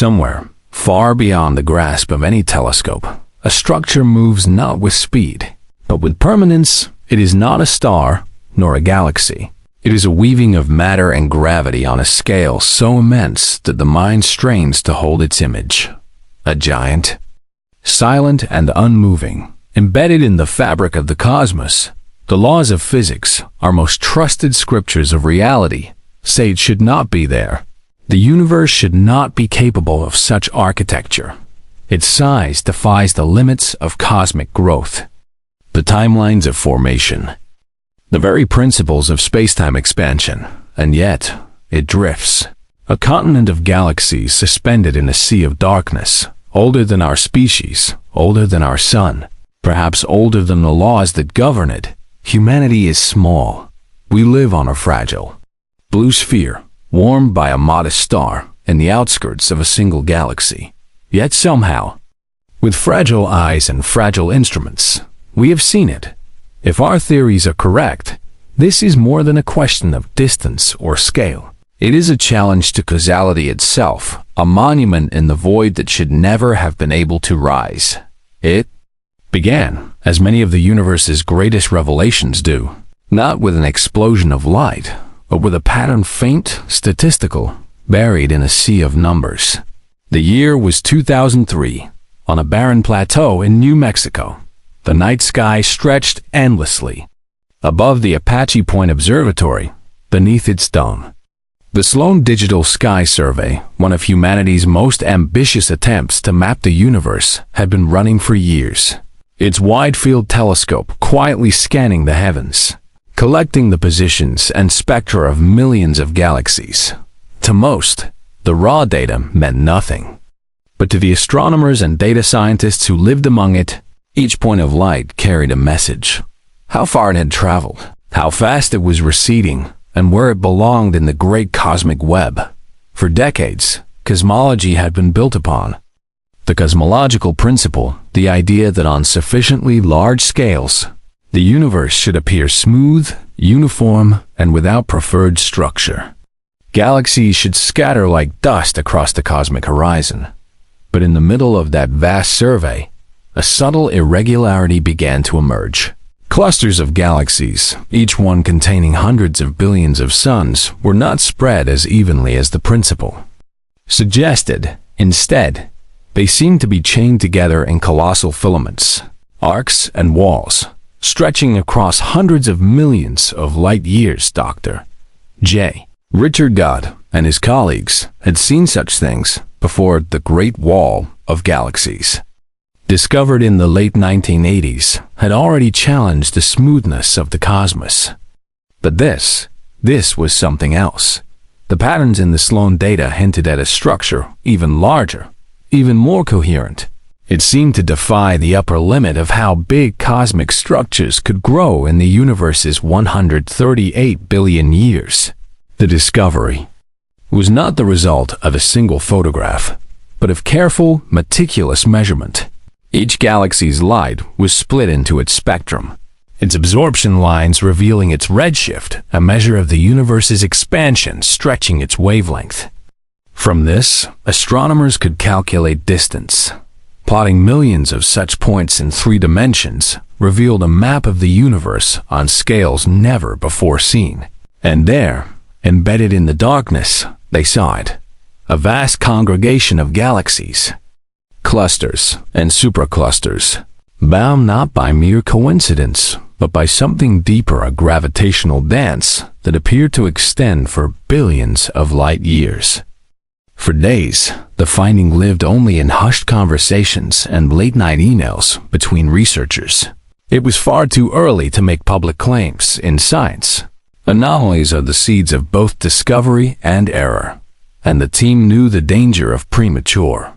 Somewhere, far beyond the grasp of any telescope, a structure moves not with speed, but with permanence. It is not a star, nor a galaxy. It is a weaving of matter and gravity on a scale so immense that the mind strains to hold its image. A giant, silent and unmoving, embedded in the fabric of the cosmos. The laws of physics, our most trusted scriptures of reality, say it should not be there. The universe should not be capable of such architecture. Its size defies the limits of cosmic growth. The timelines of formation, the very principles of space-time expansion, and yet it drifts. A continent of galaxies suspended in a sea of darkness, older than our species, older than our sun, perhaps older than the laws that govern it. Humanity is small. We live on a fragile blue sphere, warmed by a modest star in the outskirts of a single galaxy. Yet somehow, with fragile eyes and fragile instruments, we have seen it. If our theories are correct, this is more than a question of distance or scale. It is a challenge to causality itself, a monument in the void that should never have been able to rise. It began, as many of the universe's greatest revelations do, not with an explosion of light, but with a pattern faint, statistical, buried in a sea of numbers. The year was 2003, on a barren plateau in New Mexico. The night sky stretched endlessly. Above the Apache Point Observatory, beneath its dome. The Sloan Digital Sky Survey, one of humanity's most ambitious attempts to map the universe, had been running for years. Its wide-field telescope quietly scanning the heavens, collecting the positions and spectra of millions of galaxies. To most, the raw data meant nothing. But to the astronomers and data scientists who lived among it, each point of light carried a message. How far it had traveled, how fast it was receding, and where it belonged in the great cosmic web. For decades, cosmology had been built upon the cosmological principle, the idea that on sufficiently large scales, the universe should appear smooth, uniform, and without preferred structure. Galaxies should scatter like dust across the cosmic horizon. But in the middle of that vast survey, a subtle irregularity began to emerge. Clusters of galaxies, each one containing hundreds of billions of suns, were not spread as evenly as the principle suggested. Instead, they seemed to be chained together in colossal filaments, arcs and walls, stretching across hundreds of millions of light years. Dr. J. Richard Gott and his colleagues had seen such things before the Great Wall of Galaxies, discovered in the late 1980s, had already challenged the smoothness of the cosmos. But this was something else. The patterns in the Sloan data hinted at a structure even larger, even more coherent. It seemed to defy the upper limit of how big cosmic structures could grow in the universe's 138 billion years. The discovery was not the result of a single photograph, but of careful, meticulous measurement. Each galaxy's light was split into its spectrum, its absorption lines revealing its redshift, a measure of the universe's expansion stretching its wavelength. From this, astronomers could calculate distance. Plotting millions of such points in 3 dimensions revealed a map of the universe on scales never before seen. And there, embedded in the darkness, they saw it, a vast congregation of galaxies, clusters and superclusters, bound not by mere coincidence, but by something deeper, a gravitational dance that appeared to extend for billions of light years. For days, the finding lived only in hushed conversations and late-night emails between researchers. It was far too early to make public claims in science. Anomalies are the seeds of both discovery and error, and the team knew the danger of premature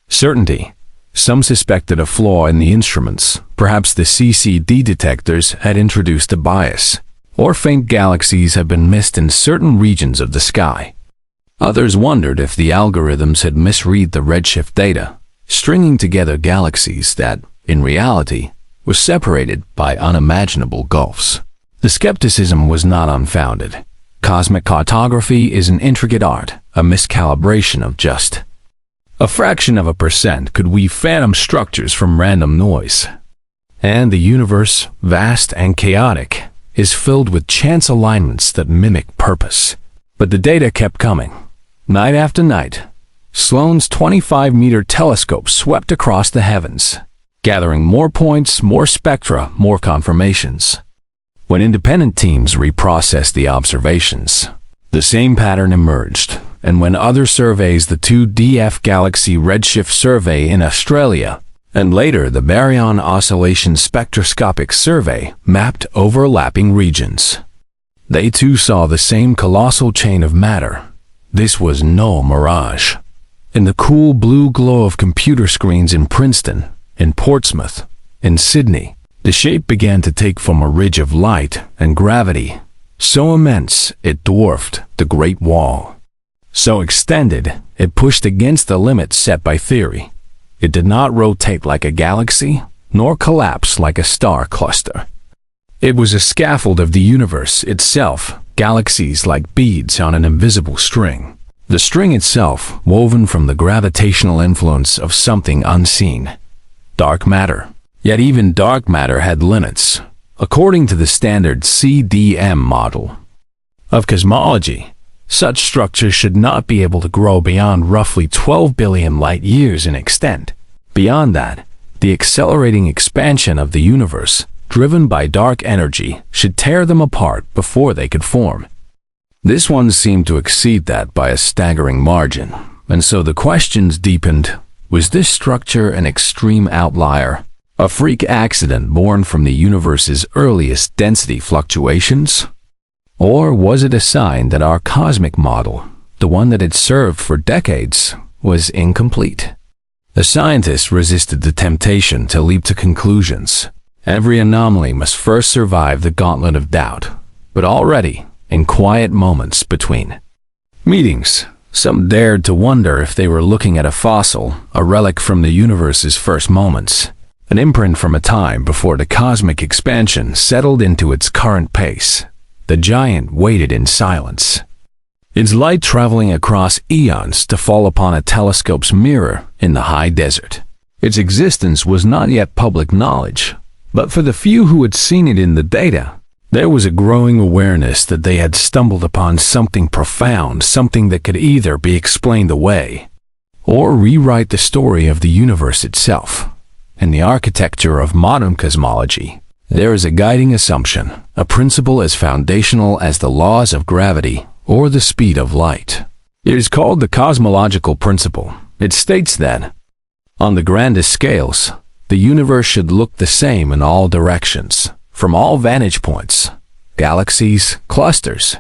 certainty. Some suspected a flaw in the instruments. Perhaps the CCD detectors had introduced a bias, or faint galaxies had been missed in certain regions of the sky. Others wondered if the algorithms had misread the redshift data, stringing together galaxies that, in reality, were separated by unimaginable gulfs. The skepticism was not unfounded. Cosmic cartography is an intricate art, a miscalibration of just A fraction of a percent could weave phantom structures from random noise. And the universe, vast and chaotic, is filled with chance alignments that mimic purpose. But the data kept coming. Night after night, Sloan's 25-meter telescope swept across the heavens, gathering more points, more spectra, more confirmations. When independent teams reprocessed the observations, the same pattern emerged, and when other surveys, the 2DF Galaxy Redshift Survey in Australia, and later the Baryon Oscillation Spectroscopic Survey mapped overlapping regions, they too saw the same colossal chain of matter. This was no mirage. In the cool blue glow of computer screens in Princeton, in Portsmouth, in Sydney, the shape began to take form a ridge of light and gravity, so immense it dwarfed the Great Wall. So extended, it pushed against the limits set by theory. It did not rotate like a galaxy, nor collapse like a star cluster. It was a scaffold of the universe itself, galaxies like beads on an invisible string. The string itself woven from the gravitational influence of something unseen. Dark matter. Yet even dark matter had limits, according to the standard CDM model of cosmology. Such structures should not be able to grow beyond roughly 12 billion light-years in extent. Beyond that, the accelerating expansion of the universe, driven by dark energy, should tear them apart before they could form. This one seemed to exceed that by a staggering margin, and so the questions deepened. Was this structure an extreme outlier, a freak accident born from the universe's earliest density fluctuations? Or was it a sign that our cosmic model, the one that had served for decades, was incomplete? The scientists resisted the temptation to leap to conclusions. Every anomaly must first survive the gauntlet of doubt. But already, in quiet moments between meetings, some dared to wonder if they were looking at a fossil, a relic from the universe's first moments, an imprint from a time before the cosmic expansion settled into its current pace. The giant waited in silence, its light traveling across eons to fall upon a telescope's mirror in the high desert. Its existence was not yet public knowledge, but for the few who had seen it in the data, there was a growing awareness that they had stumbled upon something profound, something that could either be explained away or rewrite the story of the universe itself. In the architecture of modern cosmology, there is a guiding assumption, a principle as foundational as the laws of gravity or the speed of light. It is called the cosmological principle. It states that, on the grandest scales, the universe should look the same in all directions, from all vantage points, galaxies, clusters,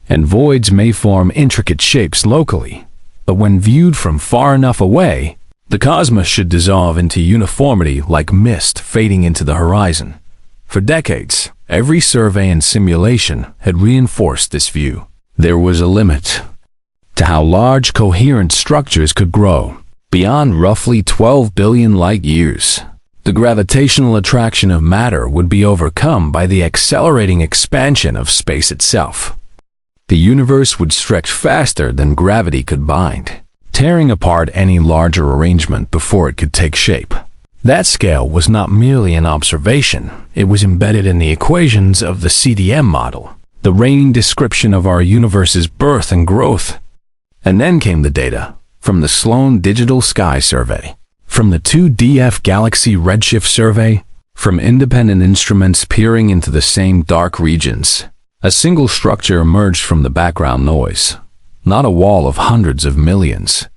and voids may form intricate shapes locally, but when viewed from far enough away, the cosmos should dissolve into uniformity like mist fading into the horizon. For decades, every survey and simulation had reinforced this view. There was a limit to how large coherent structures could grow. Beyond roughly 12 billion light-years, the gravitational attraction of matter would be overcome by the accelerating expansion of space itself. The universe would stretch faster than gravity could bind, tearing apart any larger arrangement before it could take shape. That scale was not merely an observation, it was embedded in the equations of the CDM model, the reigning description of our universe's birth and growth. And then came the data from the Sloan Digital Sky Survey, from the 2DF Galaxy Redshift Survey, from independent instruments peering into the same dark regions. A single structure emerged from the background noise, not a wall of hundreds of millions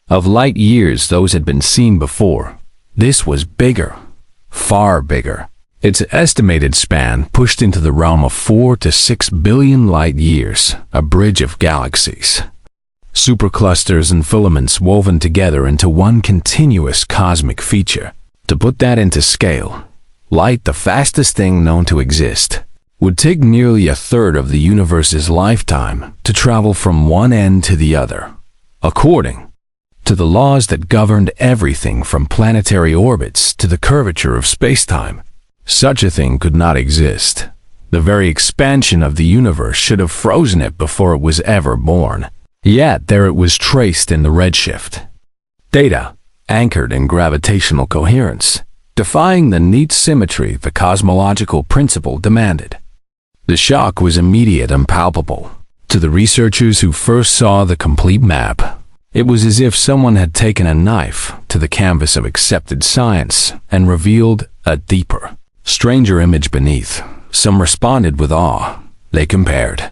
of light years those had been seen before. This was bigger, far bigger. Its estimated span pushed into the realm of 4 to 6 billion light years, a bridge of galaxies. Superclusters and filaments woven together into one continuous cosmic feature. To put that into scale, light, the fastest thing known to exist, would take nearly a third of the universe's lifetime to travel from one end to the other, according to the laws that governed everything from planetary orbits to the curvature of spacetime. Such a thing could not exist. The very expansion of the universe should have frozen it before it was ever born. Yet there it was traced in the redshift. data anchored in gravitational coherence, defying the neat symmetry the cosmological principle demanded. The shock was immediate and palpable. To the researchers who first saw the complete map, it was as if someone had taken a knife to the canvas of accepted science and revealed a deeper, stranger image beneath. Some responded with awe. They compared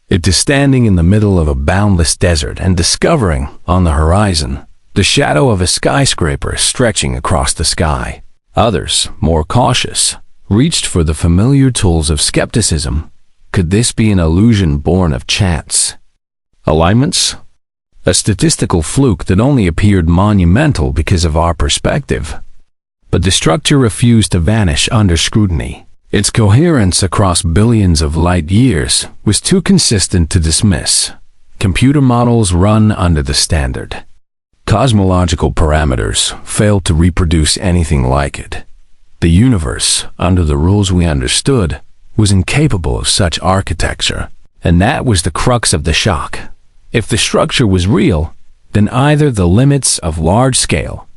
it to standing in the middle of a boundless desert and discovering, on the horizon, the shadow of a skyscraper stretching across the sky. Others, more cautious, reached for the familiar tools of skepticism. Could this be an illusion born of chance? Alignments? A statistical fluke that only appeared monumental because of our perspective. But the structure refused to vanish under scrutiny. Its coherence across billions of light years was too consistent to dismiss. Computer models run under the standard. Cosmological parameters failed to reproduce anything like it. The universe, under the rules we understood, was incapable of such architecture. And that was the crux of the shock. If the structure was real, then either the limits of large-scale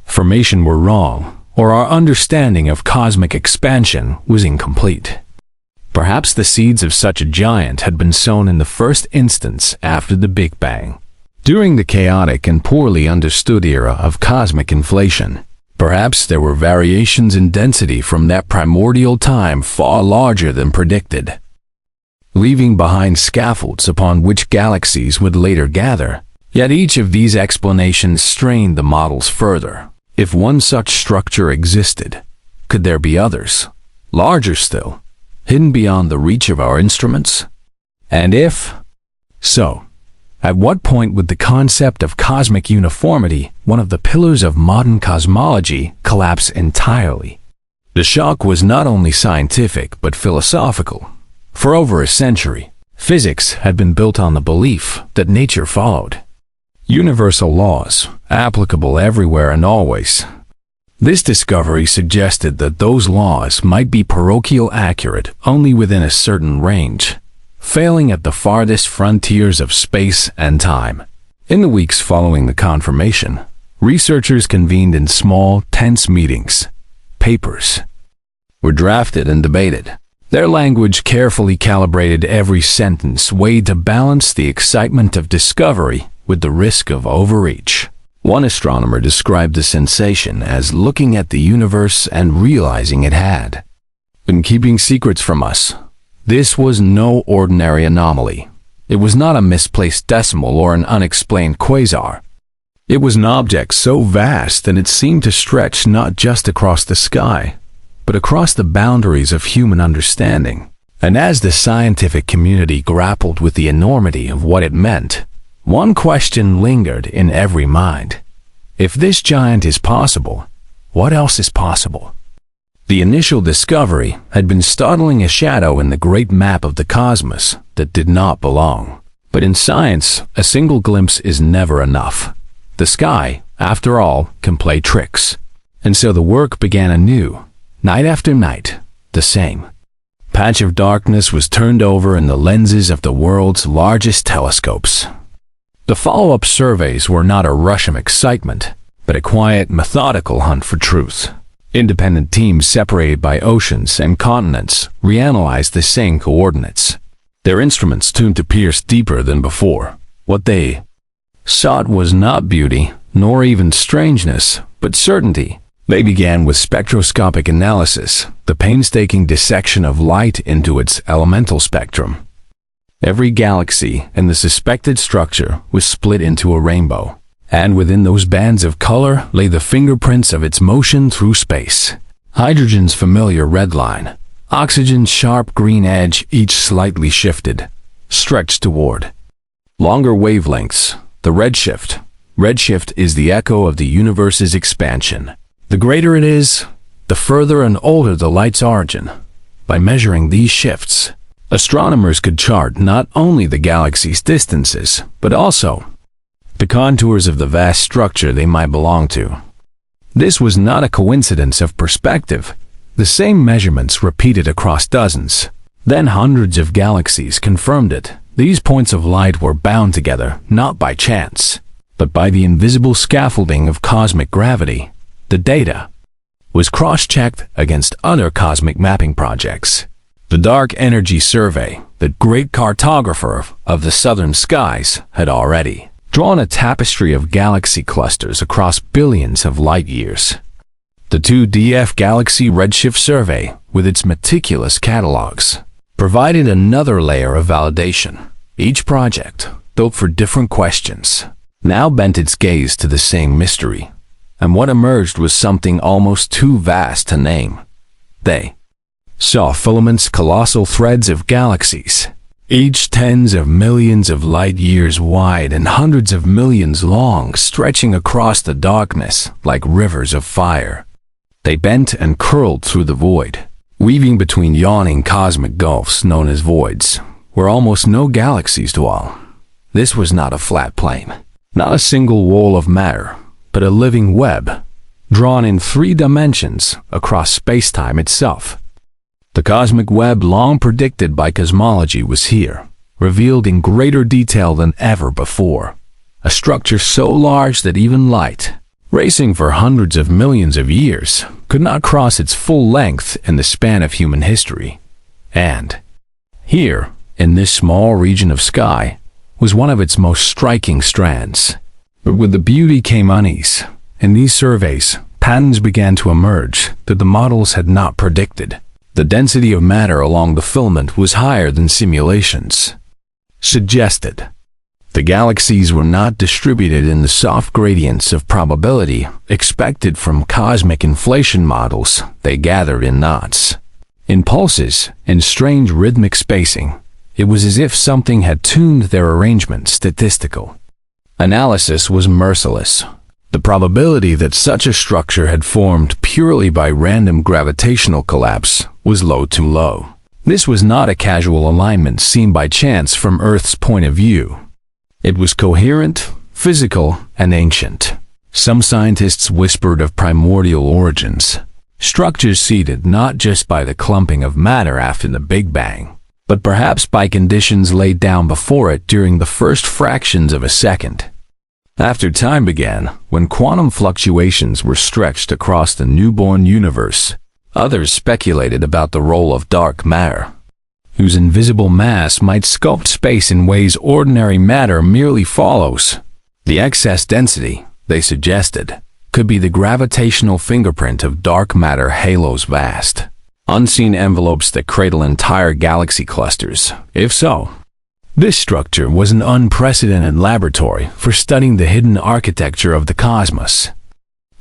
formation were wrong, or our understanding of cosmic expansion was incomplete. Perhaps the seeds of such a giant had been sown in the first instance after the Big Bang, during the chaotic and poorly understood era of cosmic inflation. Perhaps there were variations in density from that primordial time far larger than predicted, leaving behind scaffolds upon which galaxies would later gather. Yet each of these explanations strained the models further. If one such structure existed, could there be others, larger still, hidden beyond the reach of our instruments? And if so, at what point would the concept of cosmic uniformity, one of the pillars of modern cosmology, collapse entirely? The shock was not only scientific but philosophical. For over a century, physics had been built on the belief that nature followed universal laws, applicable everywhere and always. This discovery suggested that those laws might be parochial accurate only within a certain range, failing at the farthest frontiers of space and time. In the weeks following the confirmation, researchers convened in small, tense meetings. Papers were drafted and debated. Their language carefully calibrated, every sentence weighed to balance the excitement of discovery with the risk of overreach. One astronomer described the sensation as looking at the universe and realizing it had been keeping secrets from us. This was no ordinary anomaly. It was not a misplaced decimal or an unexplained quasar. It was an object so vast that it seemed to stretch not just across the sky, but across the boundaries of human understanding. And as the scientific community grappled with the enormity of what it meant, one question lingered in every mind. If this giant is possible, what else is possible? The initial discovery had been startling, a shadow in the great map of the cosmos that did not belong. But in science, a single glimpse is never enough. The sky, after all, can play tricks. And so the work began anew, night after night, the same patch of darkness was turned over in the lenses of the world's largest telescopes. The follow-up surveys were not a rush of excitement, but a quiet, methodical hunt for truth. Independent teams separated by oceans and continents reanalyzed the same coordinates. Their instruments tuned to pierce deeper than before. What they sought was not beauty, nor even strangeness, but certainty. They began with spectroscopic analysis, the painstaking dissection of light into its elemental spectrum. Every galaxy in the suspected structure was split into a rainbow, and within those bands of color lay the fingerprints of its motion through space. Hydrogen's familiar red line, oxygen's sharp green edge, each slightly shifted, stretched toward longer wavelengths. The redshift. Redshift is the echo of the universe's expansion. The greater it is, the further and older the light's origin. By measuring these shifts, astronomers could chart not only the galaxy's distances, but also the contours of the vast structure they might belong to. This was not a coincidence of perspective. The same measurements repeated across dozens, then hundreds of galaxies confirmed it. These points of light were bound together, not by chance, but by the invisible scaffolding of cosmic gravity. The data was cross-checked against other cosmic mapping projects. The Dark Energy Survey, the great cartographer of the southern skies, had already drawn a tapestry of galaxy clusters across billions of light years. The 2DF Galaxy Redshift Survey, with its meticulous catalogs, provided another layer of validation. Each project, built for different questions, now bent its gaze to the same mystery, and what emerged was something almost too vast to name. They saw filaments, colossal threads of galaxies, each tens of millions of light years wide and hundreds of millions long, stretching across the darkness like rivers of fire. They bent and curled through the void, weaving between yawning cosmic gulfs known as voids, where almost no galaxies dwell. This was not a flat plane, not a single wall of matter, but a living web, drawn in 3 dimensions across space-time itself. The cosmic web long predicted by cosmology was here, revealed in greater detail than ever before. A structure so large that even light, racing for hundreds of millions of years, could not cross its full length in the span of human history. And here, in this small region of sky, was one of its most striking strands. But with the beauty came unease. In these surveys, patterns began to emerge that the models had not predicted. The density of matter along the filament was higher than simulations suggested. The galaxies were not distributed in the soft gradients of probability expected from cosmic inflation models. They gathered in knots, in pulses, in strange rhythmic spacing. It was as if something had tuned their arrangement. Statistical analysis was merciless. The probability that such a structure had formed purely by random gravitational collapse was low too low. This was not a casual alignment seen by chance from Earth's point of view. It was coherent, physical, and ancient. Some scientists whispered of primordial origins, structures seeded not just by the clumping of matter after the Big Bang, but perhaps by conditions laid down before it during the first fractions of a second. After time began, when quantum fluctuations were stretched across the newborn universe, others speculated about the role of dark matter, whose invisible mass might sculpt space in ways ordinary matter merely follows. The excess density, they suggested, could be the gravitational fingerprint of dark matter halos, vast, unseen envelopes that cradle entire galaxy clusters. If so, this structure was an unprecedented laboratory for studying the hidden architecture of the cosmos.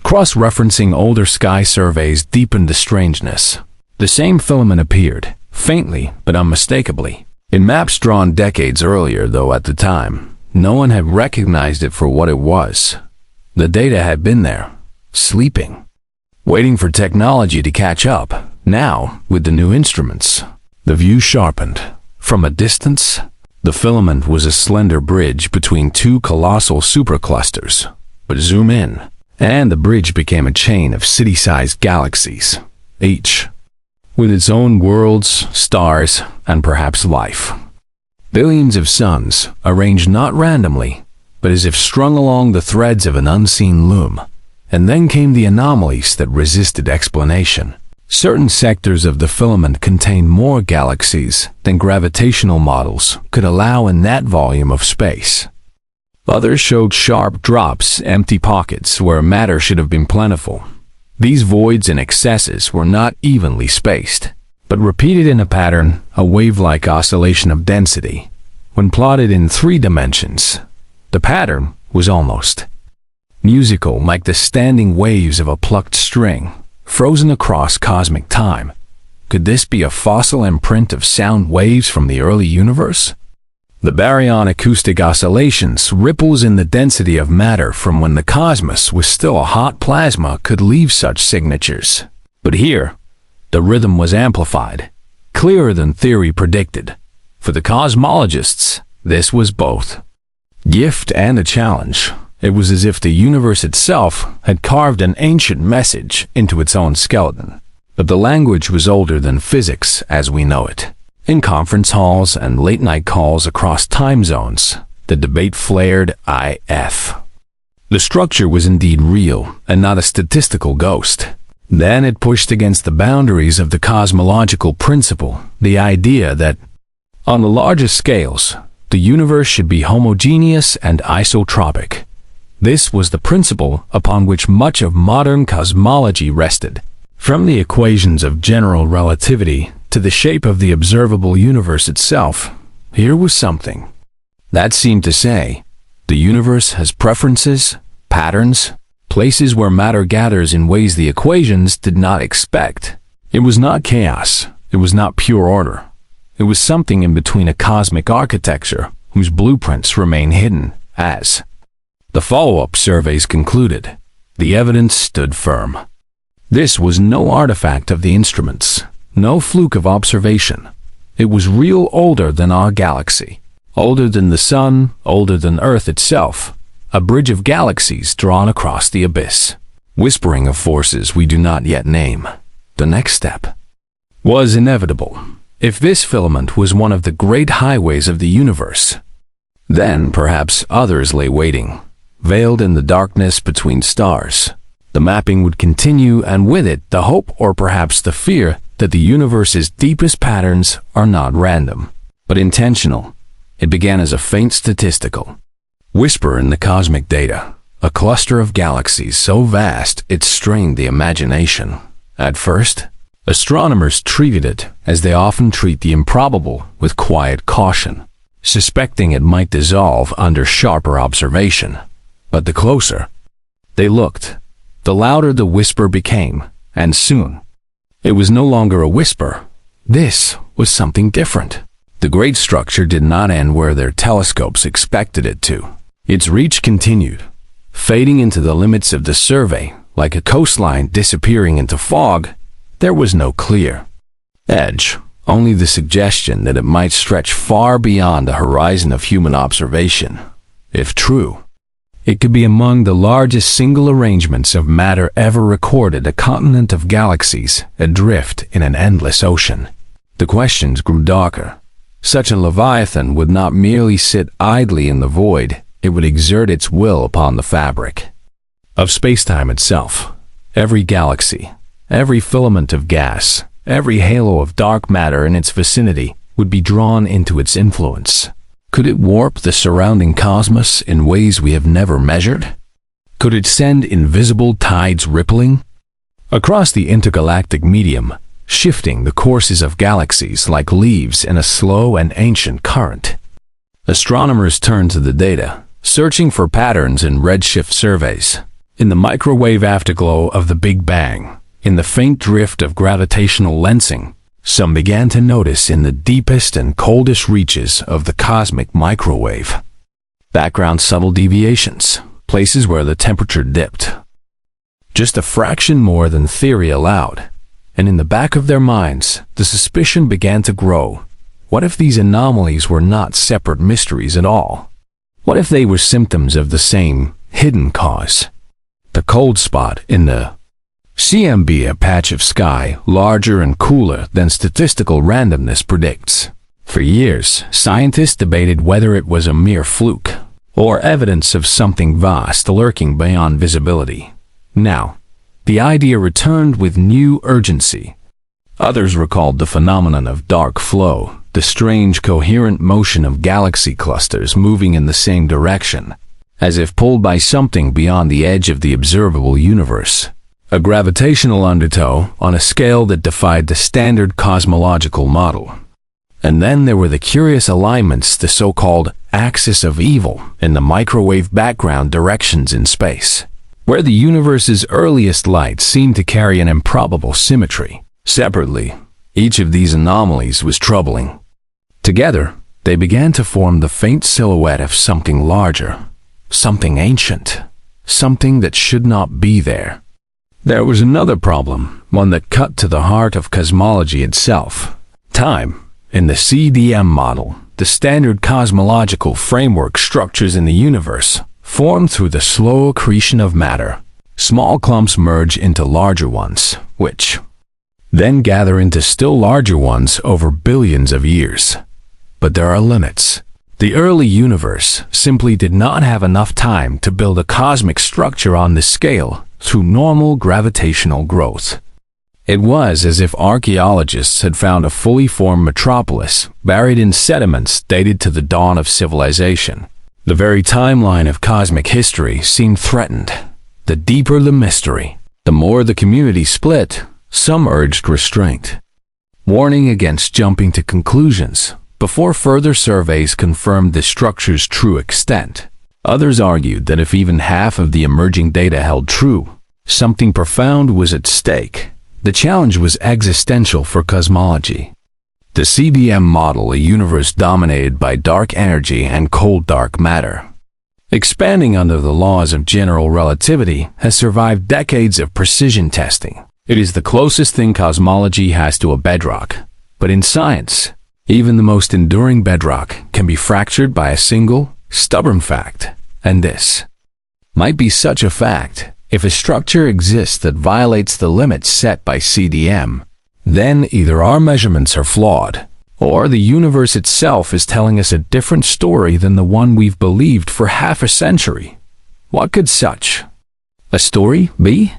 Cross-referencing older sky surveys deepened the strangeness. The same filament appeared, faintly but unmistakably, in maps drawn decades earlier, though at the time, no one had recognized it for what it was. The data had been there, sleeping, waiting for technology to catch up. Now, with the new instruments, the view sharpened. From a distance, the filament was a slender bridge between 2 colossal superclusters. But zoom in, and the bridge became a chain of city-sized galaxies, each with its own worlds, stars, and perhaps life. Billions of suns, arranged not randomly, but as if strung along the threads of an unseen loom. And then came the anomalies that resisted explanation. Certain sectors of the filament contained more galaxies than gravitational models could allow in that volume of space. Others showed sharp drops, empty pockets where matter should have been plentiful. These voids and excesses were not evenly spaced, but repeated in a pattern, a wave-like oscillation of density. When plotted in 3 dimensions, the pattern was almost musical, like the standing waves of a plucked string, frozen across cosmic time. Could this be a fossil imprint of sound waves from the early universe? The baryon acoustic oscillations, ripples in the density of matter from when the cosmos was still a hot plasma, could leave such signatures. But here, the rhythm was amplified, clearer than theory predicted. For the cosmologists, this was both gift and a challenge. It was as if the universe itself had carved an ancient message into its own skeleton. But the language was older than physics as we know it. In conference halls and late-night calls across time zones, the debate flared. If The structure was indeed real and not a statistical ghost. Then it pushed against the boundaries of the cosmological principle, the idea that, on the largest scales, the universe should be homogeneous and isotropic. This was the principle upon which much of modern cosmology rested. From the equations of general relativity to the shape of the observable universe itself, here was something that seemed to say, the universe has preferences, patterns, places where matter gathers in ways the equations did not expect. It was not chaos, it was not pure order. It was something in between a cosmic architecture whose blueprints remain hidden as the follow-up surveys concluded. The evidence stood firm. This was no artifact of the instruments, no fluke of observation. It was real, older than our galaxy, older than the sun, older than Earth itself, a bridge of galaxies drawn across the abyss, whispering of forces we do not yet name. The next step was inevitable. If this filament was one of the great highways of the universe, then perhaps others lay waiting, veiled in the darkness between stars. The mapping would continue, and with it the hope, or perhaps the fear, that the universe's deepest patterns are not random, but intentional. It began as a faint statistical whisper in the cosmic data, a cluster of galaxies so vast it strained the imagination. At first, astronomers treated it as they often treat the improbable, with quiet caution, suspecting it might dissolve under sharper observation. But the closer they looked, the louder the whisper became, and soon it was no longer a whisper. This was something different. The great structure did not end where their telescopes expected it to. Its reach continued, fading into the limits of the survey, like a coastline disappearing into fog. There was no clear edge, only the suggestion that it might stretch far beyond the horizon of human observation. If true, it could be among the largest single arrangements of matter ever recorded, a continent of galaxies adrift in an endless ocean. The questions grew darker. Such a leviathan would not merely sit idly in the void, it would exert its will upon the fabric of spacetime itself. Every galaxy, every filament of gas, every halo of dark matter in its vicinity would be drawn into its influence. Could it warp the surrounding cosmos in ways we have never measured? Could it send invisible tides rippling across the intergalactic medium, shifting the courses of galaxies like leaves in a slow and ancient current? Astronomers turned to the data, searching for patterns in redshift surveys, in the microwave afterglow of the Big Bang, in the faint drift of gravitational lensing. Some began to notice in the deepest and coldest reaches of the cosmic microwave background subtle deviations, places where the temperature dipped just a fraction more than theory allowed. And in the back of their minds, the suspicion began to grow. What if these anomalies were not separate mysteries at all? What if they were symptoms of the same hidden cause? The cold spot in the CMB, a patch of sky larger and cooler than statistical randomness predicts. For years, scientists debated whether it was a mere fluke or evidence of something vast lurking beyond visibility. Now, the idea returned with new urgency. Others recalled the phenomenon of dark flow, the strange coherent motion of galaxy clusters moving in the same direction, as if pulled by something beyond the edge of the observable universe. A gravitational undertow on a scale that defied the standard cosmological model. And then there were the curious alignments, the so-called axis of evil, in the microwave background directions in space, where the universe's earliest light seemed to carry an improbable symmetry. Separately, each of these anomalies was troubling. Together, they began to form the faint silhouette of something larger, something ancient, something that should not be there. There was another problem, one that cut to the heart of cosmology itself. Time. In the CDM model, the standard cosmological framework structures in the universe form through the slow accretion of matter. Small clumps merge into larger ones, which then gather into still larger ones over billions of years. But there are limits. The early universe simply did not have enough time to build a cosmic structure on this scale through normal gravitational growth. It was as if archaeologists had found a fully formed metropolis buried in sediments dated to the dawn of civilization. The very timeline of cosmic history seemed threatened. The deeper the mystery, the more the community split. Some urged restraint, warning against jumping to conclusions before further surveys confirmed the structure's true extent. Others argued that if even half of the emerging data held true, something profound was at stake. The challenge was existential for cosmology. The CDM model, a universe dominated by dark energy and cold dark matter, expanding under the laws of general relativity, has survived decades of precision testing. It is the closest thing cosmology has to a bedrock. But in science, even the most enduring bedrock can be fractured by a single, stubborn fact. And this might be such a fact. If a structure exists that violates the limits set by CDM, then either our measurements are flawed, or the universe itself is telling us a different story than the one we've believed for half a century. What could such a story be?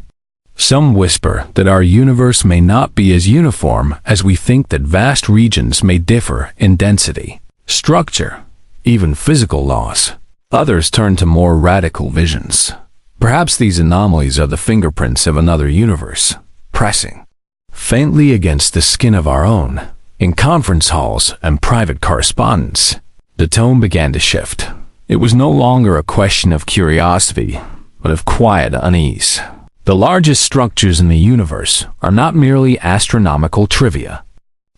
Some whisper that our universe may not be as uniform as we think, that vast regions may differ in density, structure, even physical laws. Others turn to more radical visions. Perhaps these anomalies are the fingerprints of another universe, pressing faintly against the skin of our own. In conference halls and private correspondence, the tone began to shift. It was no longer a question of curiosity, but of quiet unease. The largest structures in the universe are not merely astronomical trivia.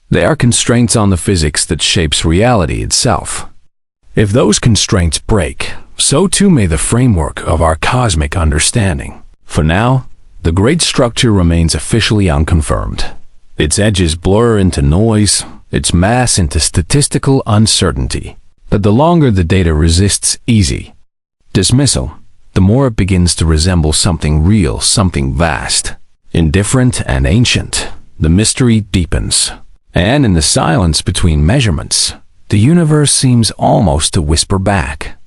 They are constraints on the physics that shapes reality itself. If those constraints break, so too may the framework of our cosmic understanding. For now, the great structure remains officially unconfirmed. Its edges blur into noise, its mass into statistical uncertainty. But the longer the data resists easy dismissal, the more it begins to resemble something real, something vast, indifferent and ancient. The mystery deepens. And in the silence between measurements, the universe seems almost to whisper back.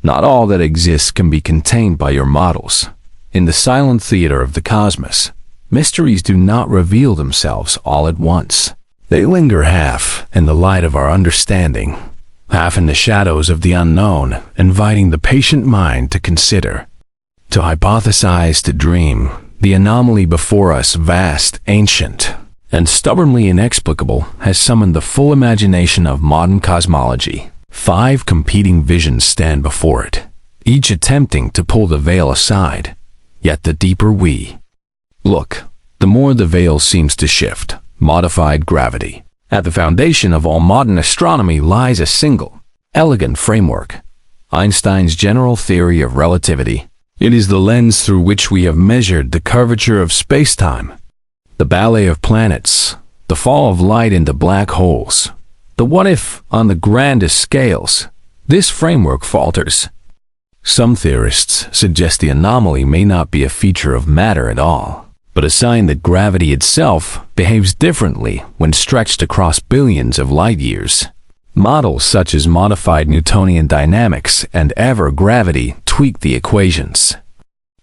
Not all that exists can be contained by your models. In the silent theater of the cosmos, mysteries do not reveal themselves all at once. They linger half in the light of our understanding, half in the shadows of the unknown, inviting the patient mind to consider, to hypothesize, to dream. The anomaly before us, vast, ancient, and stubbornly inexplicable, has summoned the full imagination of modern cosmology. 5 competing visions stand before it, each attempting to pull the veil aside. Yet the deeper we look, the more the veil seems to shift. Modified gravity. At the foundation of all modern astronomy lies a single, elegant framework: Einstein's general theory of relativity. It is the lens through which we have measured the curvature of space-time, the ballet of planets, the fall of light into black holes, the what-if on the grandest scales. This framework falters. Some theorists suggest the anomaly may not be a feature of matter at all, but a sign that gravity itself behaves differently when stretched across billions of light years. Models such as modified Newtonian dynamics and ever-gravity tweak the equations,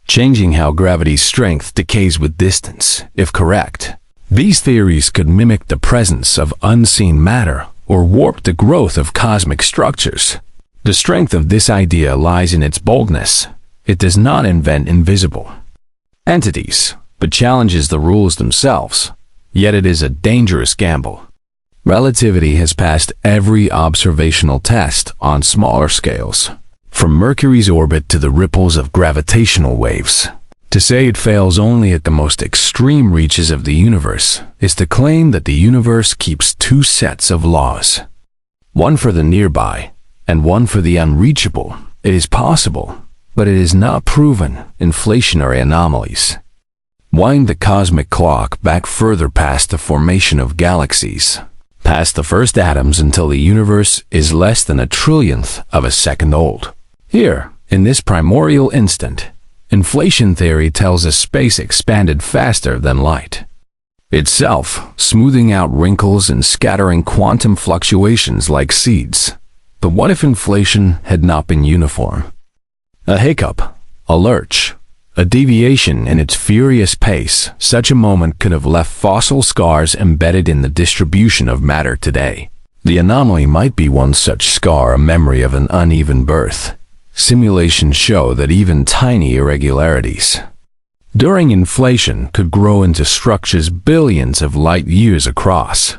changing how gravity's strength decays with distance. If correct, these theories could mimic the presence of unseen matter or warp the growth of cosmic structures. The strength of this idea lies in its boldness. It does not invent invisible entities, but challenges the rules themselves. Yet it is a dangerous gamble. Relativity has passed every observational test on smaller scales, from Mercury's orbit to the ripples of gravitational waves. To say it fails only at the most extreme reaches of the universe is to claim that the universe keeps 2 sets of laws, one for the nearby and one for the unreachable. It is possible, but it is not proven. Inflationary anomalies. Wind the cosmic clock back further past the formation of galaxies, past the first atoms, until the universe is less than a trillionth of a second old. Here, in this primordial instant, inflation theory tells us space expanded faster than light itself, smoothing out wrinkles and scattering quantum fluctuations like seeds. But what if inflation had not been uniform? A hiccup, a lurch, a deviation in its furious pace, such a moment could have left fossil scars embedded in the distribution of matter today. The anomaly might be one such scar, a memory of an uneven birth. Simulations show that even tiny irregularities during inflation could grow into structures billions of light years across.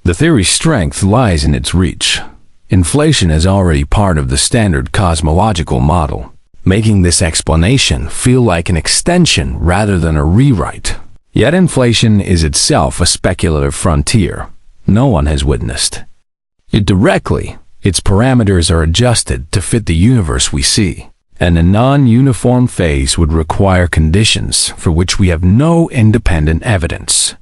The theory's strength lies in its reach. Inflation is already part of the standard cosmological model, making this explanation feel like an extension rather than a rewrite. Yet inflation is itself a speculative frontier no one has witnessed it directly. Its parameters are adjusted to fit the universe we see, and a non-uniform phase would require conditions for which we have no independent evidence.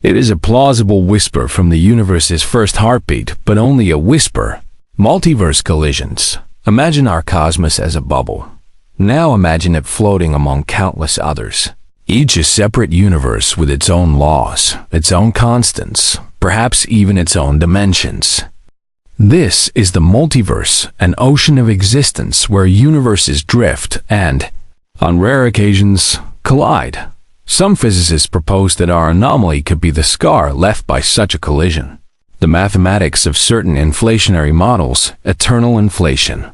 It is a plausible whisper from the universe's first heartbeat, but only a whisper. Multiverse collisions. Imagine our cosmos as a bubble. Now imagine it floating among countless others. Each a separate universe with its own laws, its own constants, perhaps even its own dimensions. This is the multiverse, an ocean of existence where universes drift and, on rare occasions, collide. Some physicists propose that our anomaly could be the scar left by such a collision. The mathematics of certain inflationary models, eternal inflation,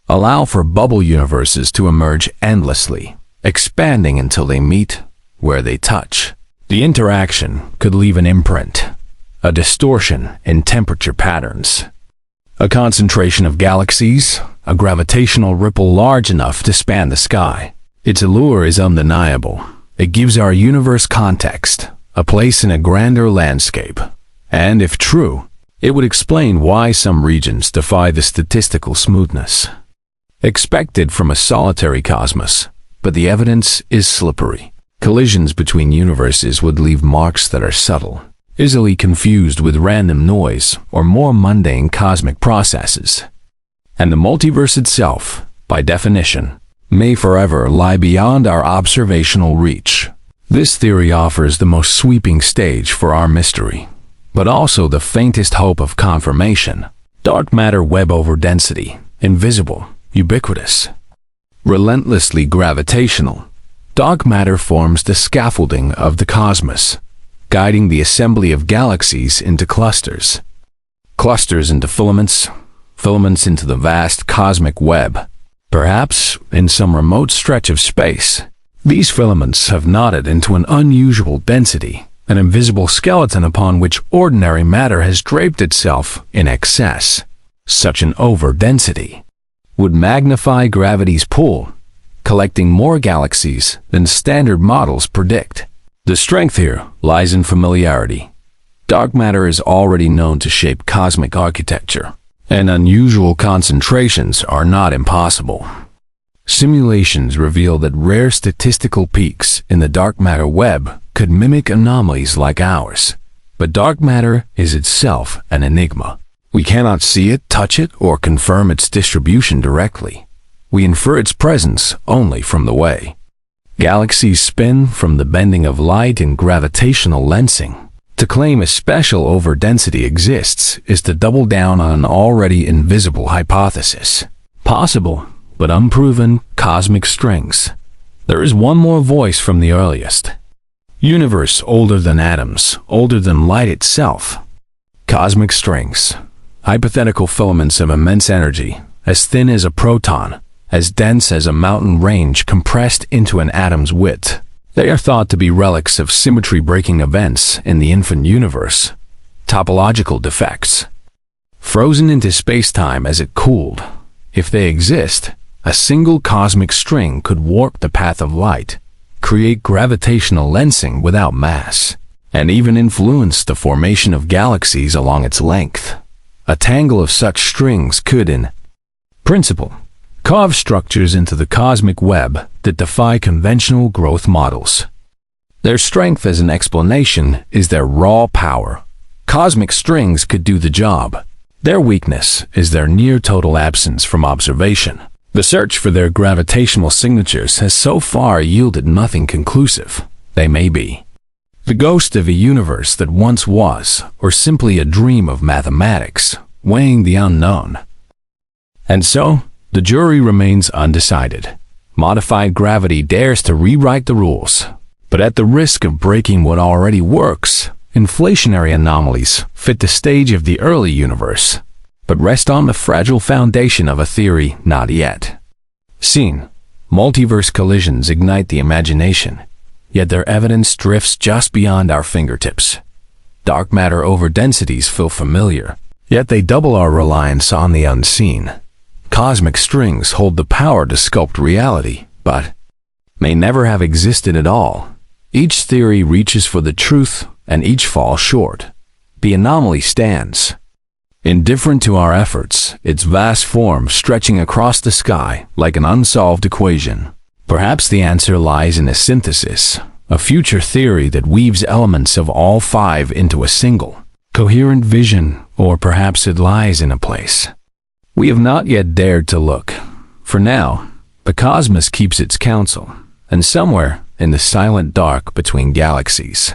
allow for bubble universes to emerge endlessly, expanding until they meet where they touch. The interaction could leave an imprint, a distortion in temperature patterns, a concentration of galaxies, a gravitational ripple large enough to span the sky. Its allure is undeniable. It gives our universe context, a place in a grander landscape. And if true, it would explain why some regions defy the statistical smoothness expected from a solitary cosmos. But the evidence is slippery. Collisions between universes would leave marks that are subtle, easily confused with random noise or more mundane cosmic processes. And the multiverse itself, by definition, may forever lie beyond our observational reach. This theory offers the most sweeping stage for our mystery, but also the faintest hope of confirmation. Dark matter web over density, invisible, ubiquitous, relentlessly gravitational. Dark matter forms the scaffolding of the cosmos, guiding the assembly of galaxies into clusters, clusters into filaments, filaments into the vast cosmic web. Perhaps, in some remote stretch of space, these filaments have knotted into an unusual density, an invisible skeleton upon which ordinary matter has draped itself in excess. Such an overdensity would magnify gravity's pull, collecting more galaxies than standard models predict. The strength here lies in familiarity. Dark matter is already known to shape cosmic architecture, and unusual concentrations are not impossible. Simulations reveal that rare statistical peaks in the dark matter web could mimic anomalies like ours. But dark matter is itself an enigma. We cannot see it, touch it, or confirm its distribution directly. We infer its presence only from the way galaxies spin, from the bending of light and gravitational lensing. To claim a special overdensity exists is to double down on an already invisible hypothesis. Possible, but unproven, cosmic strings. There is one more voice from the earliest. Universe older than atoms, older than light itself. Cosmic strings. Hypothetical filaments of immense energy, as thin as a proton, as dense as a mountain range compressed into an atom's width. They are thought to be relics of symmetry-breaking events in the infant universe, topological defects, frozen into space-time as it cooled. If they exist, a single cosmic string could warp the path of light, create gravitational lensing without mass, and even influence the formation of galaxies along its length. A tangle of such strings could, in principle, carve structures into the cosmic web that defy conventional growth models. Their strength as an explanation is their raw power. Cosmic strings could do the job. Their weakness is their near-total absence from observation. The search for their gravitational signatures has so far yielded nothing conclusive. They may be the ghost of a universe that once was, or simply a dream of mathematics, weighing the unknown. And so, the jury remains undecided. Modified gravity dares to rewrite the rules, but at the risk of breaking what already works. Inflationary anomalies fit the stage of the early universe, but rest on the fragile foundation of a theory not yet seen. Multiverse collisions ignite the imagination, yet their evidence drifts just beyond our fingertips. Dark matter overdensities feel familiar, yet they double our reliance on the unseen. Cosmic strings hold the power to sculpt reality, but may never have existed at all. Each theory reaches for the truth, and each falls short. The anomaly stands, indifferent to our efforts, its vast form stretching across the sky like an unsolved equation. Perhaps the answer lies in a synthesis, a future theory that weaves elements of all five into a single, coherent vision, or perhaps it lies in a place we have not yet dared to look. For now, the cosmos keeps its counsel, and somewhere in the silent dark between galaxies,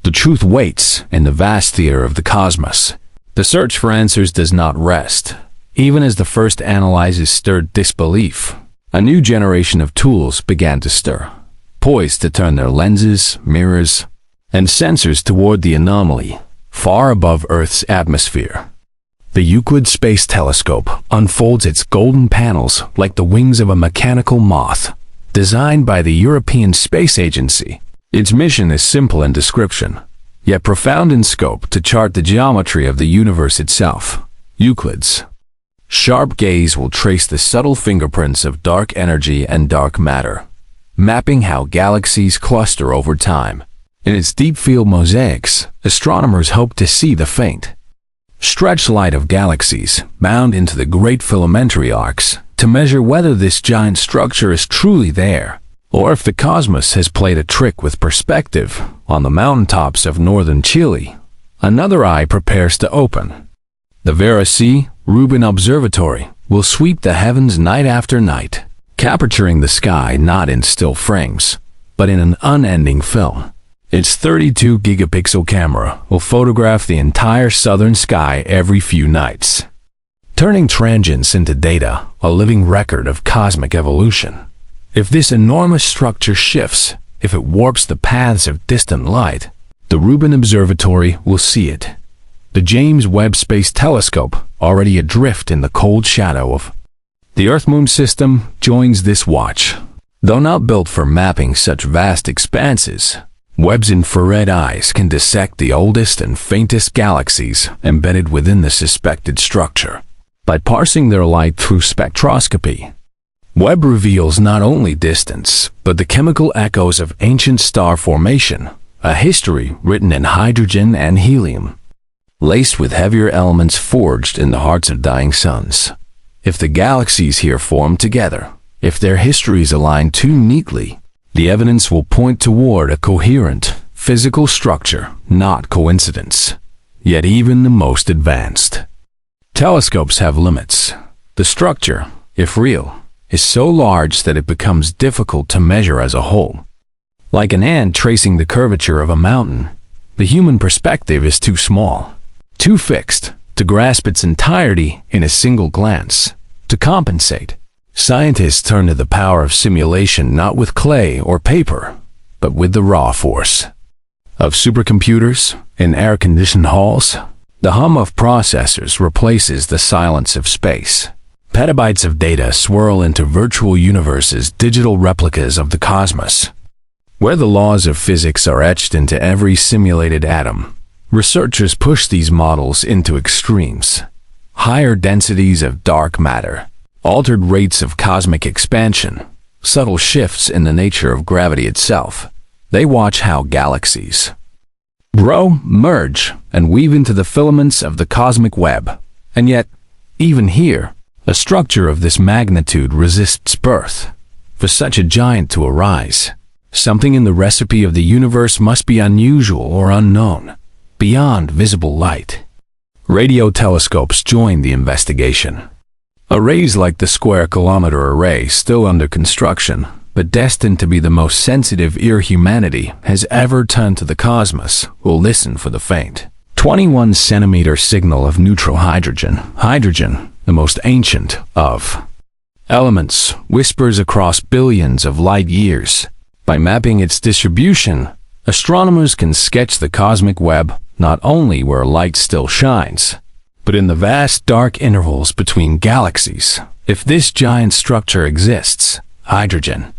the truth waits in the vast theater of the cosmos. The search for answers does not rest. Even as the first analyses stirred disbelief, a new generation of tools began to stir, poised to turn their lenses, mirrors, and sensors toward the anomaly, far above Earth's atmosphere. The Euclid Space Telescope unfolds its golden panels like the wings of a mechanical moth, designed by the European Space Agency. Its mission is simple in description, yet profound in scope to chart the geometry of the universe itself. Euclid's sharp gaze will trace the subtle fingerprints of dark energy and dark matter, mapping how galaxies cluster over time. In its deep field mosaics, astronomers hope to see the faint stretch light of galaxies bound into the great filamentary arcs to measure whether this giant structure is truly there, or if the cosmos has played a trick with perspective. On the mountaintops of northern Chile, another eye prepares to open. The Vera C. Rubin Observatory will sweep the heavens night after night, capturing the sky not in still frames, but in an unending film. Its 32 gigapixel camera will photograph the entire southern sky every few nights, turning transients into data, a living record of cosmic evolution. If this enormous structure shifts, if it warps the paths of distant light, the Rubin Observatory will see it. The James Webb Space Telescope, already adrift in the cold shadow of the Earth-Moon system, joins this watch. Though not built for mapping such vast expanses, Webb's infrared eyes can dissect the oldest and faintest galaxies embedded within the suspected structure. By parsing their light through spectroscopy, Webb reveals not only distance, but the chemical echoes of ancient star formation, a history written in hydrogen and helium, laced with heavier elements forged in the hearts of dying suns. If the galaxies here form together, if their histories align too neatly, the evidence will point toward a coherent, physical structure, not coincidence. Yet even the most advanced telescopes have limits. The structure, if real, is so large that it becomes difficult to measure as a whole. Like an ant tracing the curvature of a mountain, the human perspective is too small, too fixed, to grasp its entirety in a single glance. To compensate, scientists turn to the power of simulation, not with clay or paper, but with the raw force of supercomputers in air-conditioned halls. The hum of processors replaces the silence of space. Petabytes of data swirl into virtual universes, digital replicas of the cosmos, where the laws of physics are etched into every simulated atom. Researchers push these models into extremes. Higher densities of dark matter, altered rates of cosmic expansion, subtle shifts in the nature of gravity itself. They watch how galaxies grow, merge, and weave into the filaments of the cosmic web. And yet, even here, a structure of this magnitude resists birth. For such a giant to arise, something in the recipe of the universe must be unusual or unknown, beyond visible light. Radio telescopes join the investigation. Arrays like the Square Kilometer Array, still under construction, but destined to be the most sensitive ear humanity has ever turned to the cosmos, will listen for the faint 21-centimeter signal of neutral hydrogen. Hydrogen, the most ancient of elements, whispers across billions of light years. By mapping its distribution, astronomers can sketch the cosmic web not only where light still shines, but in the vast dark intervals between galaxies. If this giant structure exists, hydrogen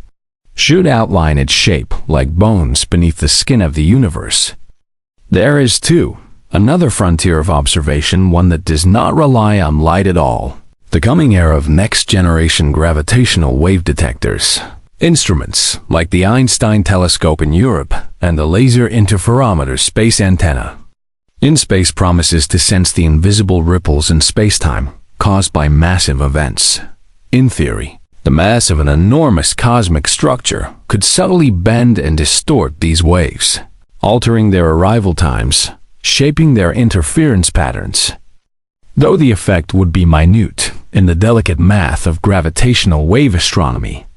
should outline its shape like bones beneath the skin of the universe. There is, too, another frontier of observation, one that does not rely on light at all. The coming era of next-generation gravitational wave detectors. Instruments like the Einstein telescope in Europe and the Laser Interferometer space antenna in space promises to sense the invisible ripples in spacetime caused by massive events. In theory, the mass of an enormous cosmic structure could subtly bend and distort these waves, altering their arrival times, shaping their interference patterns. Though the effect would be minute in the delicate math of gravitational wave astronomy,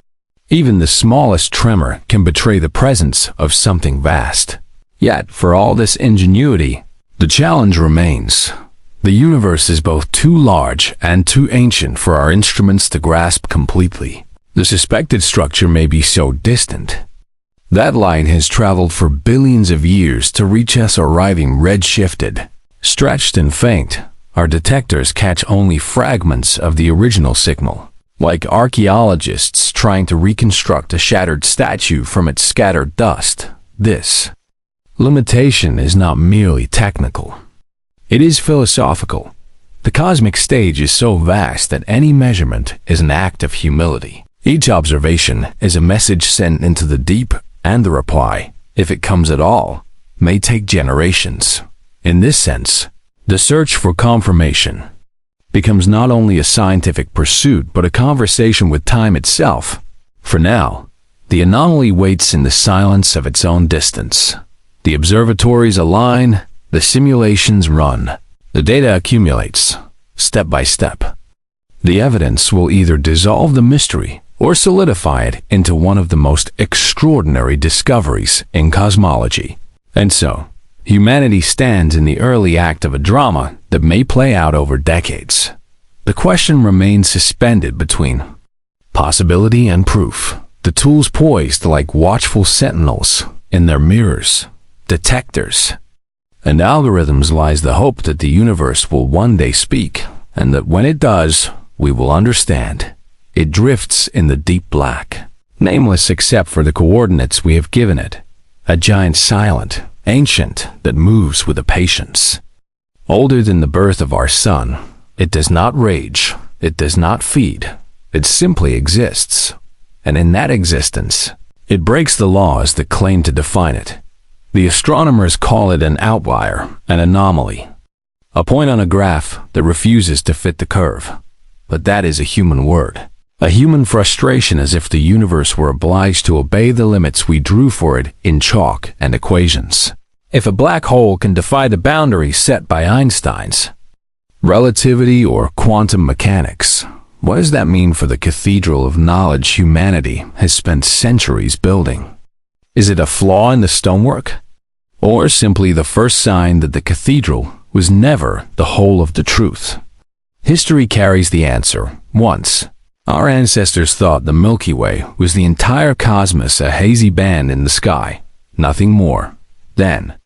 even the smallest tremor can betray the presence of something vast. Yet, for all this ingenuity, the challenge remains. The universe is both too large and too ancient for our instruments to grasp completely. The suspected structure may be so distant that light has traveled for billions of years to reach us arriving redshifted. Stretched and faint, our detectors catch only fragments of the original signal, like archaeologists trying to reconstruct a shattered statue from its scattered dust. This limitation is not merely technical. It is philosophical. The cosmic stage is so vast that any measurement is an act of humility. Each observation is a message sent into the deep, and the reply, if it comes at all, may take generations. In this sense, the search for confirmation becomes not only a scientific pursuit but a conversation with time itself. For now, the anomaly waits in the silence of its own distance. The observatories align, the simulations run, the data accumulates, step by step. The evidence will either dissolve the mystery or solidify it into one of the most extraordinary discoveries in cosmology. And so, humanity stands in the early act of a drama that may play out over decades. The question remains suspended between possibility and proof, the tools poised like watchful sentinels in their mirrors, detectors, and algorithms lies the hope that the universe will one day speak, and that when it does, we will understand. It drifts in the deep black, nameless except for the coordinates we have given it, a giant silent, ancient that moves with a patience. Older than the birth of our sun, it does not rage, it does not feed, it simply exists. And in that existence, it breaks the laws that claim to define it. The astronomers call it an outlier, an anomaly, a point on a graph that refuses to fit the curve. But that is a human word, a human frustration, as if the universe were obliged to obey the limits we drew for it in chalk and equations. If a black hole can defy the boundaries set by Einstein's relativity or quantum mechanics, what does that mean for the cathedral of knowledge humanity has spent centuries building? Is it a flaw in the stonework? Or simply the first sign that the cathedral was never the whole of the truth? History carries the answer. Once, our ancestors thought the Milky Way was the entire cosmos, a hazy band in the sky, nothing more. Then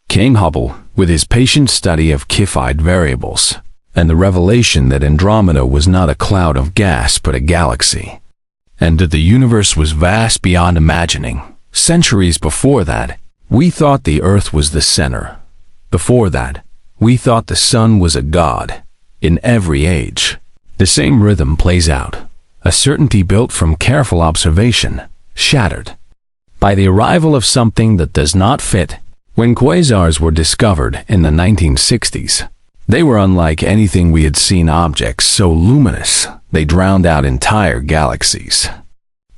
came Hubble with his patient study of Cepheid variables, and the revelation that Andromeda was not a cloud of gas but a galaxy, and that the universe was vast beyond imagining. Centuries before that, we thought the Earth was the center. Before that, we thought the sun was a god. In every age, the same rhythm plays out, a certainty built from careful observation, shattered by the arrival of something that does not fit. When quasars were discovered in the 1960s, they were unlike anything we had seen, objects so luminous they drowned out entire galaxies,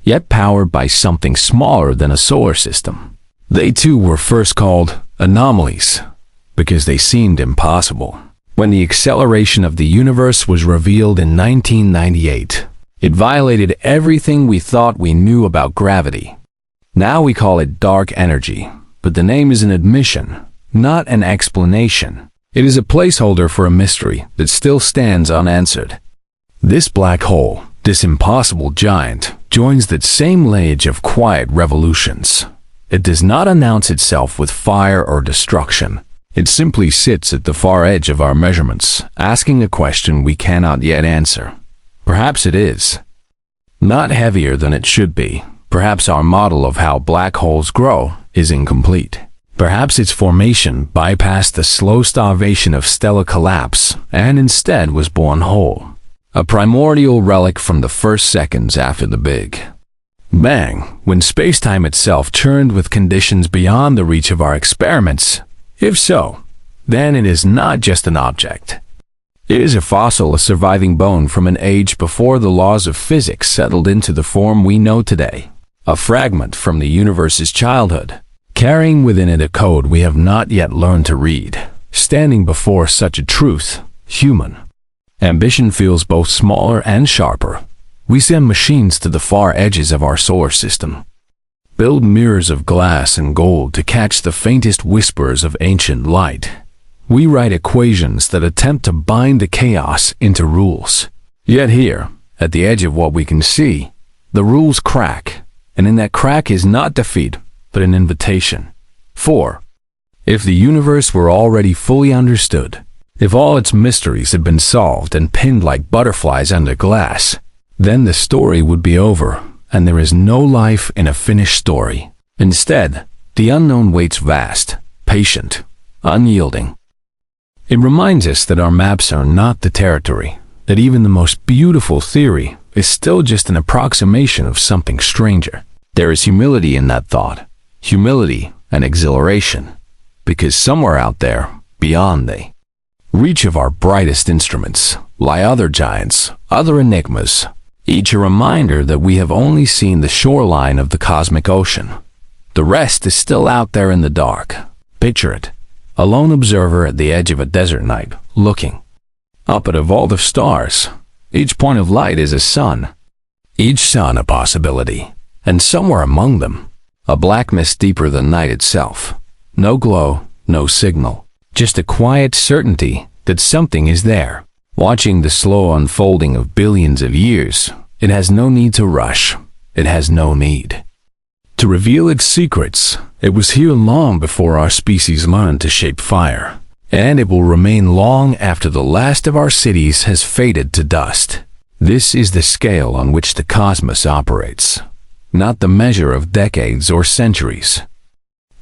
yet powered by something smaller than a solar system. They too were first called anomalies because they seemed impossible. When the acceleration of the universe was revealed in 1998, it violated everything we thought we knew about gravity. Now we call it dark energy, but the name is an admission, not an explanation. It is a placeholder for a mystery that still stands unanswered. This black hole, this impossible giant, joins that same age of quiet revolutions. It does not announce itself with fire or destruction. It simply sits at the far edge of our measurements, asking a question we cannot yet answer. Perhaps it is not heavier than it should be. Perhaps our model of how black holes grow is incomplete. Perhaps its formation bypassed the slow starvation of stellar collapse and instead was born whole. A primordial relic from the first seconds after the Big Bang, when space-time itself churned with conditions beyond the reach of our experiments. If so, then it is not just an object. It is a fossil, a surviving bone from an age before the laws of physics settled into the form we know today. A fragment from the universe's childhood, carrying within it a code we have not yet learned to read. Standing before such a truth, human ambition feels both smaller and sharper. We send machines to the far edges of our solar system, build mirrors of glass and gold to catch the faintest whispers of ancient light. We write equations that attempt to bind the chaos into rules. Yet here, at the edge of what we can see, the rules crack, and in that crack is not defeat, but an invitation. For, if the universe were already fully understood, if all its mysteries had been solved and pinned like butterflies under glass, then the story would be over, and there is no life in a finished story. Instead, the unknown waits vast, patient, unyielding. It reminds us that our maps are not the territory, that even the most beautiful theory is still just an approximation of something stranger. There is humility in that thought, humility and exhilaration, because somewhere out there, beyond the reach of our brightest instruments, lie other giants, other enigmas, each a reminder that we have only seen the shoreline of the cosmic ocean. The rest is still out there in the dark. Picture it, a lone observer at the edge of a desert night, looking up at a vault of stars. Each point of light is a sun, each sun a possibility, and somewhere among them, a black mist deeper than night itself. No glow, no signal, just a quiet certainty that something is there. Watching the slow unfolding of billions of years, it has no need to rush. It has no need to reveal its secrets. It was here long before our species learned to shape fire, and it will remain long after the last of our cities has faded to dust. This is the scale on which the cosmos operates, not the measure of decades or centuries,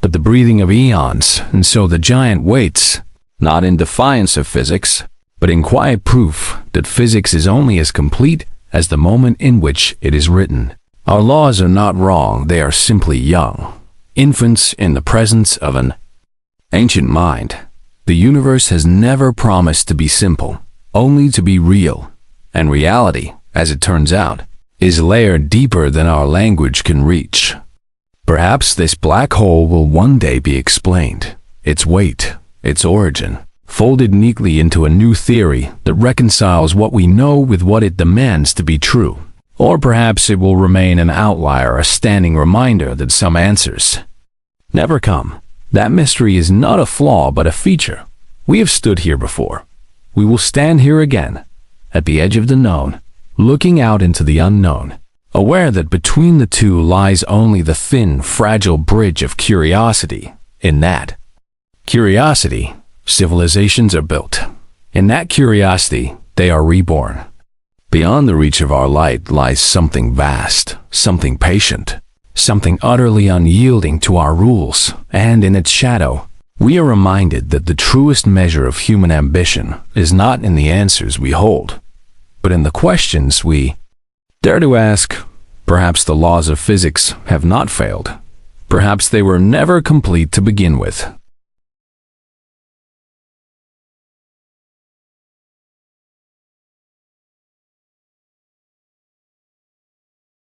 but the breathing of eons. And so the giant waits, not in defiance of physics, but in quiet proof that physics is only as complete as the moment in which it is written. Our laws are not wrong, they are simply young, infants in the presence of an ancient mind. The universe has never promised to be simple, only to be real, and reality, as it turns out, is layered deeper than our language can reach. Perhaps this black hole will one day be explained, its weight, its origin, folded neatly into a new theory that reconciles what we know with what it demands to be true. Or perhaps it will remain an outlier, a standing reminder that some answers never come. That mystery is not a flaw but a feature. We have stood here before. We will stand here again, at the edge of the known, looking out into the unknown, aware that between the two lies only the thin, fragile bridge of curiosity. In that curiosity, civilizations are built. In that curiosity, they are reborn. Beyond the reach of our light lies something vast, something patient, something utterly unyielding to our rules, and in its shadow, we are reminded that the truest measure of human ambition is not in the answers we hold, but in the questions we dare to ask. Perhaps the laws of physics have not failed. Perhaps they were never complete to begin with.